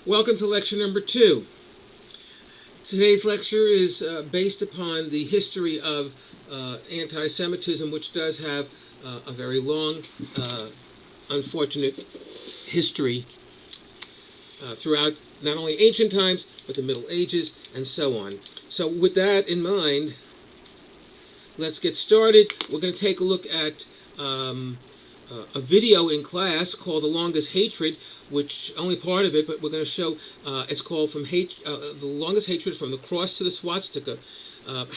Welcome to lecture number 2. Today's lecture is based upon the history of anti-Semitism, which does have a very long, unfortunate history throughout not only ancient times, but the Middle Ages, and so on. So with that in mind, let's get started. We're going to take a look at a video in class called The Longest Hatred, which only part of it, but we're going to show it's called The Longest Hatred from the Cross to the Swastika, and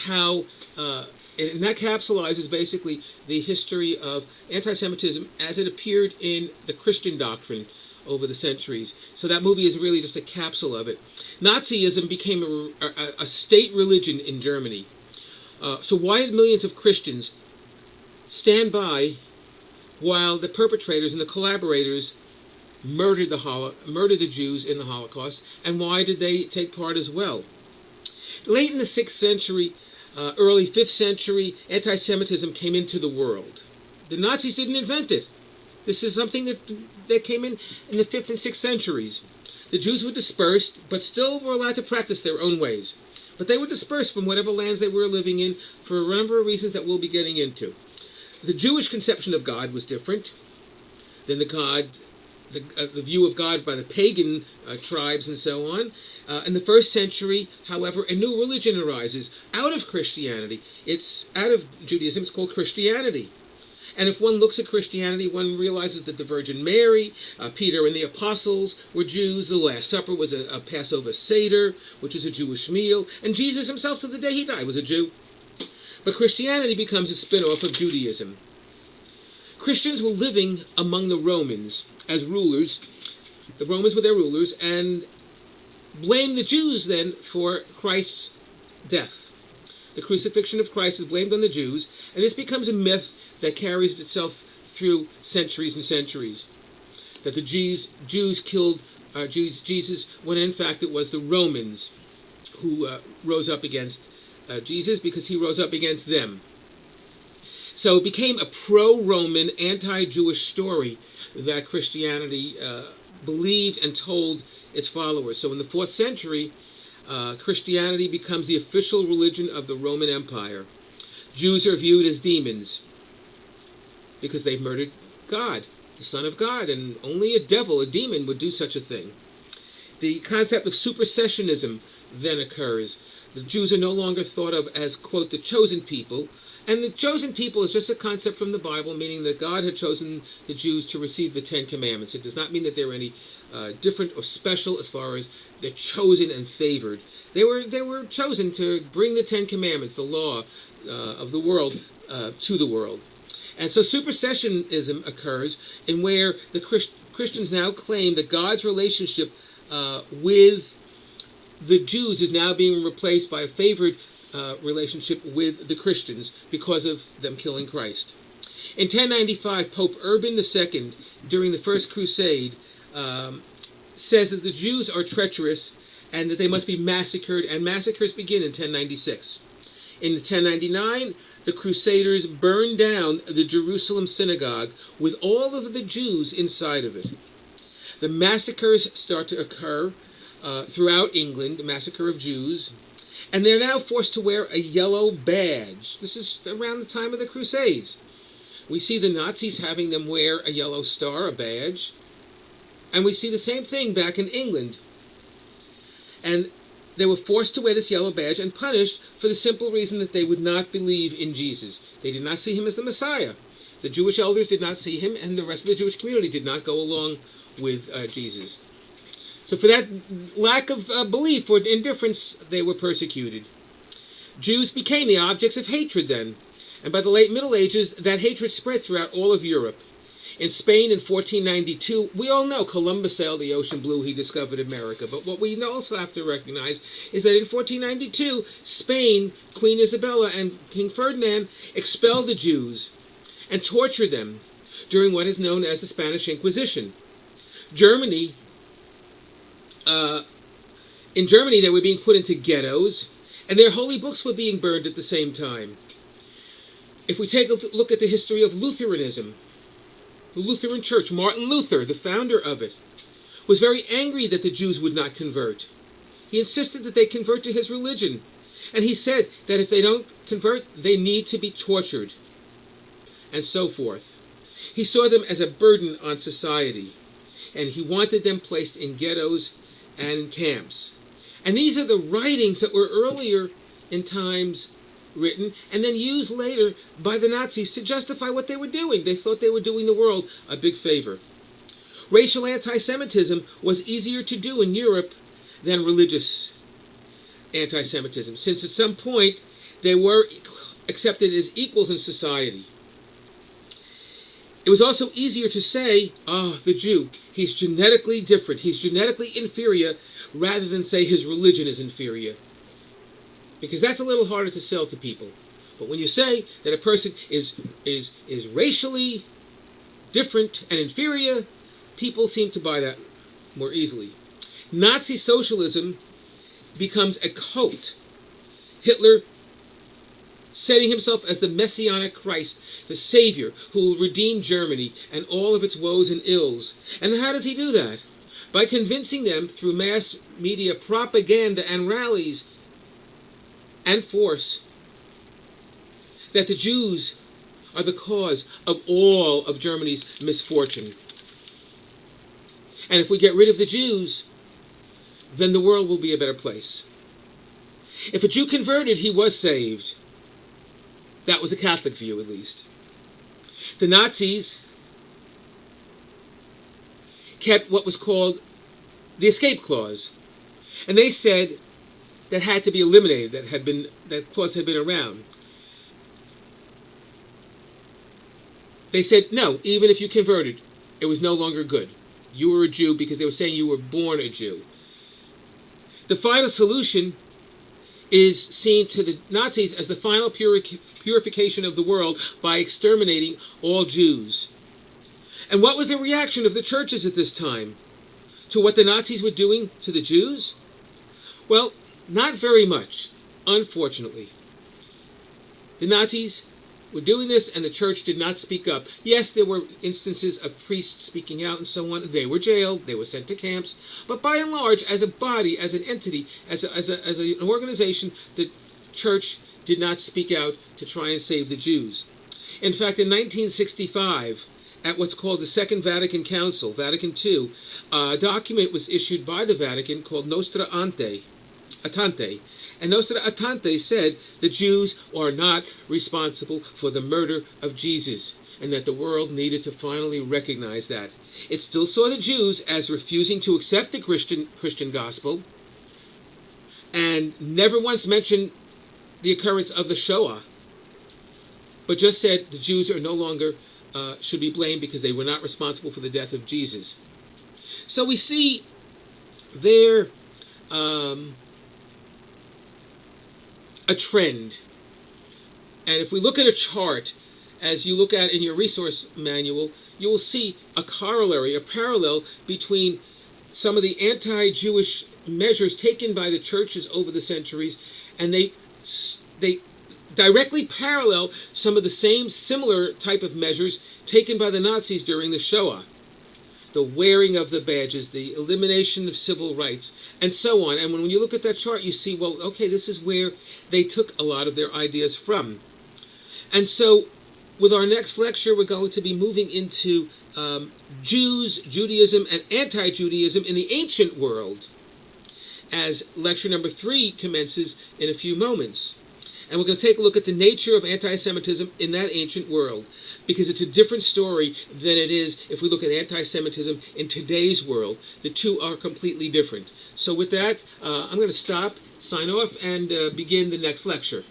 that capsulizes basically the history of anti-Semitism as it appeared in the Christian doctrine over the centuries. So that movie is really just a capsule of it. Nazism became a state religion in Germany. So why did millions of Christians stand by while the perpetrators and the collaborators murdered the Jews in the Holocaust, and why did they take part as well? Late in the 6th century, early 5th century, anti-Semitism came into the world. The Nazis didn't invent it. This is something that came in the 5th and 6th centuries. The Jews were dispersed, but still were allowed to practice their own ways. But they were dispersed from whatever lands they were living in for a number of reasons that we'll be getting into. The Jewish conception of God was different than the view of God by the pagan tribes and so on. In the 1st century, however, a new religion arises out of Christianity. It's out of Judaism. It's called Christianity. And if one looks at Christianity, one realizes that the Virgin Mary, Peter and the Apostles were Jews. The Last Supper was a Passover Seder, which is a Jewish meal. And Jesus himself, to the day he died, was a Jew. But Christianity becomes a spin-off of Judaism. Christians were living among the Romans as rulers. The Romans were their rulers, and blamed the Jews then for Christ's death. The crucifixion of Christ is blamed on the Jews, and this becomes a myth that carries itself through centuries and centuries. That the Jews killed Jesus, when in fact it was the Romans who rose up against Jesus, because he rose up against them. So it became a pro-Roman, anti-Jewish story that Christianity believed and told its followers. So in the 4th century, Christianity becomes the official religion of the Roman Empire. Jews are viewed as demons because they've murdered God, the Son of God, and only a devil, a demon, would do such a thing. The concept of supersessionism then occurs. The Jews are no longer thought of as, quote, the chosen people. And the chosen people is just a concept from the Bible, meaning that God had chosen the Jews to receive the 10 Commandments. It does not mean that they're any different or special as far as they're chosen and favored. They were chosen to bring the 10 Commandments, the law of the world, to the world. And so supersessionism occurs in where the Christians now claim that God's relationship with the Jews is now being replaced by a favored relationship with the Christians because of them killing Christ. In 1095, Pope Urban II, during the First Crusade, says that the Jews are treacherous and that they must be massacred, and massacres begin in 1096. In 1099, the Crusaders burned down the Jerusalem synagogue with all of the Jews inside of it. The massacres start to occur throughout England, the massacre of Jews, and they're now forced to wear a yellow badge. This is around the time of the Crusades. We see the Nazis having them wear a yellow star, a badge, and we see the same thing back in England. And they were forced to wear this yellow badge and punished for the simple reason that they would not believe in Jesus. They did not see him as the Messiah. The Jewish elders did not see him, and the rest of the Jewish community did not go along with Jesus. So for that lack of belief or indifference, they were persecuted. Jews became the objects of hatred then. And by the late Middle Ages, that hatred spread throughout all of Europe. In Spain in 1492, we all know Columbus sailed the ocean blue, he discovered America. But what we also have to recognize is that in 1492, Spain, Queen Isabella and King Ferdinand expelled the Jews and tortured them during what is known as the Spanish Inquisition. In Germany, they were being put into ghettos, and their holy books were being burned at the same time. If we take a look at the history of Lutheranism, the Lutheran Church, Martin Luther, the founder of it, was very angry that the Jews would not convert. He insisted that they convert to his religion. And he said that if they don't convert, they need to be tortured, and so forth. He saw them as a burden on society, and he wanted them placed in ghettos and camps. And these are the writings that were earlier in times written and then used later by the Nazis to justify what they were doing. They thought they were doing the world a big favor. Racial anti-Semitism was easier to do in Europe than religious anti-Semitism, since at some point they were accepted as equals in society. It was also easier to say, the Jew, he's genetically different, he's genetically inferior, rather than say his religion is inferior. Because that's a little harder to sell to people. But when you say that a person is racially different and inferior, people seem to buy that more easily. Nazi socialism becomes a cult. Hitler setting himself as the messianic Christ, the Savior who will redeem Germany and all of its woes and ills. And how does he do that? By convincing them through mass media propaganda and rallies and force that the Jews are the cause of all of Germany's misfortune. And if we get rid of the Jews, then the world will be a better place. If a Jew converted, he was saved. That was the Catholic view, at least. The Nazis kept what was called the escape clause. And they said that had to be eliminated, that clause had been around. They said, no, even if you converted, it was no longer good. You were a Jew because they were saying you were born a Jew. The final solution is seen to the Nazis as the final purification of the world by exterminating all Jews. And what was the reaction of the churches at this time to what the Nazis were doing to the Jews? Well, not very much, unfortunately. The Nazis were doing this and the church did not speak up. Yes, there were instances of priests speaking out and so on. They were jailed, they were sent to camps. But by and large, as a body, as an entity, as an organization, the church did not speak out to try and save the Jews. In fact, in 1965, at what's called the Second Vatican Council, Vatican II, a document was issued by the Vatican called Nostra Aetate. And Nostra Aetate said the Jews are not responsible for the murder of Jesus, and that the world needed to finally recognize that. It still saw the Jews as refusing to accept the Christian gospel, and never once mentioned the occurrence of the Shoah, but just said the Jews are no longer should be blamed because they were not responsible for the death of Jesus. So we see there a trend. And if we look at a chart, as you look at in your resource manual, you will see a corollary, a parallel between some of the anti-Jewish measures taken by the churches over the centuries, and they directly parallel some of the same similar type of measures taken by the Nazis during the Shoah. The wearing of the badges, the elimination of civil rights, and so on. And when you look at that chart, you see, well, okay, this is where they took a lot of their ideas from. And so, with our next lecture, we're going to be moving into Jews, Judaism, and anti-Judaism in the ancient world, as lecture number 3 commences in a few moments. And we're going to take a look at the nature of anti-Semitism in that ancient world, because it's a different story than it is if we look at anti-Semitism in today's world. The two are completely different. So with that, I'm going to stop, sign off, and begin the next lecture.